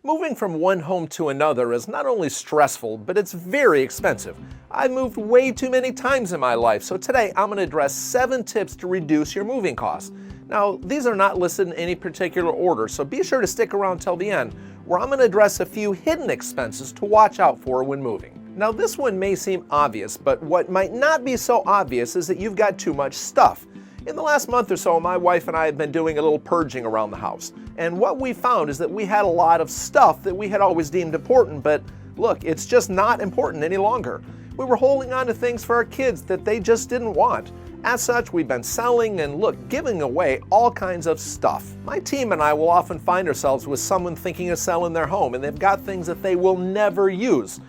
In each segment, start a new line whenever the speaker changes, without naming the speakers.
Moving from one home to another is not only stressful, but it's very expensive. I've moved way too many times in my life, so today I'm going to address 7 tips to reduce your moving costs. Now, these are not listed in any particular order, so be sure to stick around till the end, where I'm going to address a few hidden expenses to watch out for when moving. Now, this one may seem obvious, but what might not be so obvious is that you've got too much stuff. In the last month or so, my wife and I have been doing a little purging around the house. And what we found is that we had a lot of stuff that we had always deemed important, but look, it's just not important any longer. We were holding on to things for our kids that they just didn't want. As such, we've been selling and giving away all kinds of stuff. My team and I will often find ourselves with someone thinking of selling their home, and they've got things that they will never use.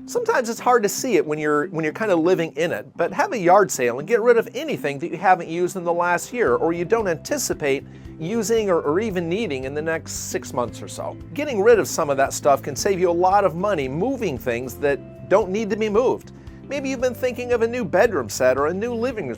Sometimes it's hard to see it when you're kind of living in it, but have a yard sale and get rid of anything that you haven't used in the last year or you don't anticipate using or even needing in the next 6 months or so. Getting rid of some of that stuff can save you a lot of money moving things that don't need to be moved. Maybe you've been thinking of a new bedroom set or a new living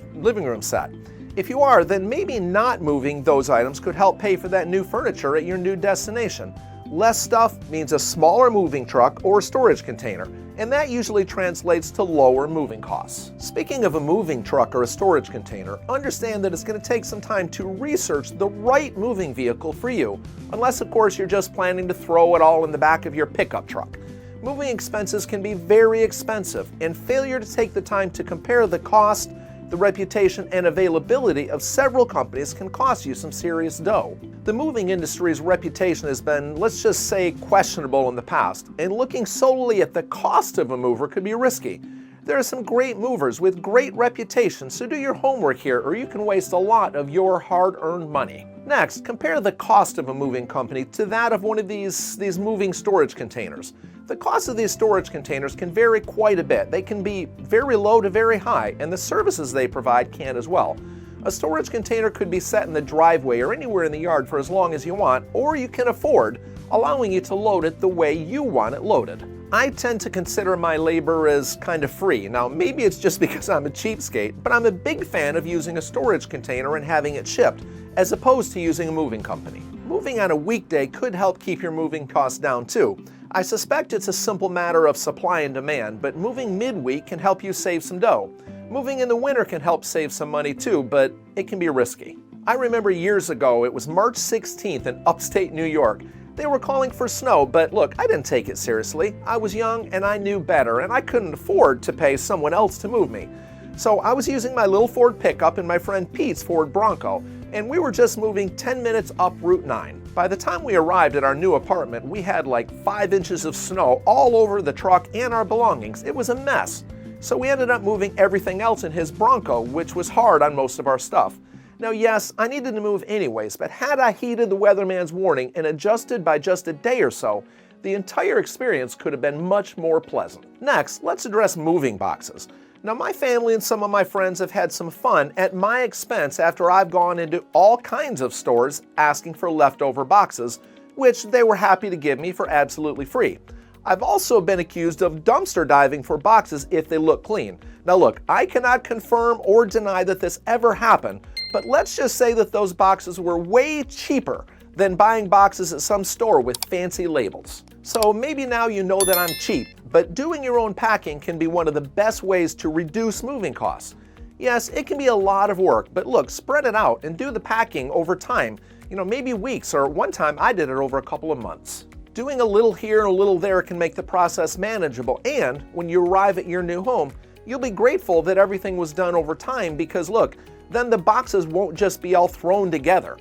room set. If you are, then maybe not moving those items could help pay for that new furniture at your new destination. Less stuff means a smaller moving truck or storage container, and that usually translates to lower moving costs. Speaking of a moving truck or a storage container, understand that it's going to take some time to research the right moving vehicle for you, unless of course you're just planning to throw it all in the back of your pickup truck. Moving expenses can be very expensive, and failure to take the time to compare the cost, the reputation, and availability of several companies can cost you some serious dough. The moving industry's reputation has been, let's just say, questionable in the past, and looking solely at the cost of a mover could be risky. There are some great movers with great reputations, so do your homework here or you can waste a lot of your hard-earned money. Next, compare the cost of a moving company to that of one of these moving storage containers. The cost of these storage containers can vary quite a bit. They can be very low to very high, and the services they provide can as well. A storage container could be set in the driveway or anywhere in the yard for as long as you want, or you can afford, allowing you to load it the way you want it loaded. I tend to consider my labor as kind of free. Now, maybe it's just because I'm a cheapskate, but I'm a big fan of using a storage container and having it shipped, as opposed to using a moving company. Moving on a weekday could help keep your moving costs down too. I suspect it's a simple matter of supply and demand, but moving midweek can help you save some dough. Moving in the winter can help save some money too, but it can be risky. I remember years ago, it was March 16th in upstate New York. They were calling for snow, but look, I didn't take it seriously. I was young and I knew better, and I couldn't afford to pay someone else to move me. So I was using my little Ford pickup and my friend Pete's Ford Bronco, and we were just moving 10 minutes up Route 9. By the time we arrived at our new apartment, we had like 5 inches of snow all over the truck and our belongings. It was a mess. So we ended up moving everything else in his Bronco, which was hard on most of our stuff. Now yes, I needed to move anyways, but had I heeded the weatherman's warning and adjusted by just a day or so, the entire experience could have been much more pleasant. Next, let's address moving boxes. Now, my family and some of my friends have had some fun at my expense after I've gone into all kinds of stores asking for leftover boxes, which they were happy to give me for absolutely free. I've also been accused of dumpster diving for boxes if they look clean. Now look, I cannot confirm or deny that this ever happened, but let's just say that those boxes were way cheaper than buying boxes at some store with fancy labels. So maybe now you know that I'm cheap, but doing your own packing can be one of the best ways to reduce moving costs. Yes, it can be a lot of work, but look, spread it out and do the packing over time. Maybe weeks, or one time I did it over a couple of months. Doing a little here and a little there can make the process manageable, and when you arrive at your new home, you'll be grateful that everything was done over time because look, then the boxes won't just be all thrown together.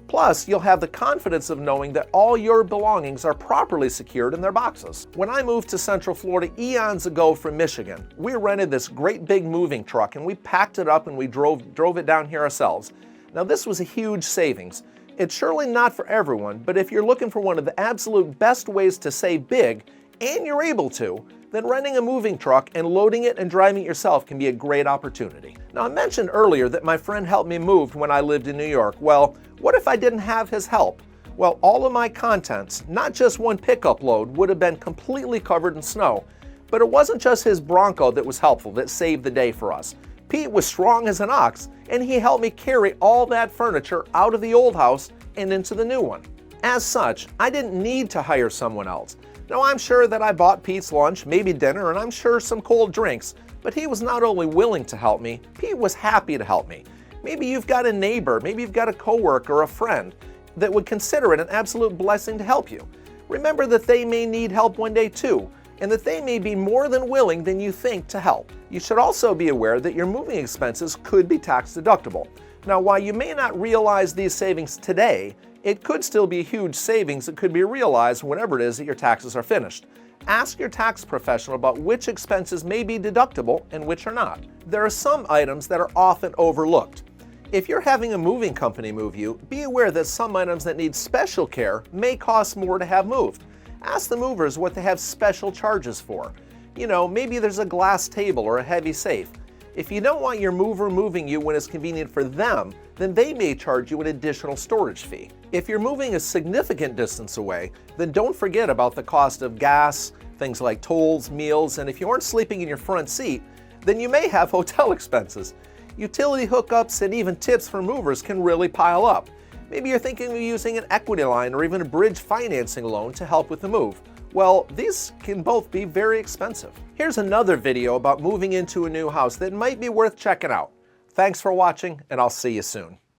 Plus, you'll have the confidence of knowing that all your belongings are properly secured in their boxes. When I moved to Central Florida eons ago from Michigan, we rented this great big moving truck and we packed it up and we drove it down here ourselves. Now this was a huge savings. It's surely not for everyone, but if you're looking for one of the absolute best ways to save big, and you're able to, then renting a moving truck and loading it and driving it yourself can be a great opportunity. Now, I mentioned earlier that my friend helped me move when I lived in New York. Well, what if I didn't have his help? Well, all of my contents, not just one pickup load, would have been completely covered in snow. But it wasn't just his Bronco that was helpful, that saved the day for us. Pete was strong as an ox, and he helped me carry all that furniture out of the old house and into the new one. As such, I didn't need to hire someone else. Now, I'm sure that I bought Pete's lunch, maybe dinner, and I'm sure some cold drinks, but he was not only willing to help me, Pete was happy to help me. Maybe you've got a neighbor, maybe you've got a coworker or a friend that would consider it an absolute blessing to help you. Remember that they may need help one day too, and that they may be more than willing than you think to help. You should also be aware that your moving expenses could be tax deductible. Now, while you may not realize these savings today, it could still be huge savings that could be realized whenever it is that your taxes are finished. Ask your tax professional about which expenses may be deductible and which are not. There are some items that are often overlooked. If you're having a moving company move you, be aware that some items that need special care may cost more to have moved. Ask the movers what they have special charges for. You know, maybe there's a glass table or a heavy safe. If you don't want your mover moving you when it's convenient for them, then they may charge you an additional storage fee. If you're moving a significant distance away, then don't forget about the cost of gas, things like tolls, meals, and if you aren't sleeping in your front seat, then you may have hotel expenses. Utility hookups and even tips for movers can really pile up. Maybe you're thinking of using an equity line or even a bridge financing loan to help with the move. Well, these can both be very expensive. Here's another video about moving into a new house that might be worth checking out. Thanks for watching, and I'll see you soon.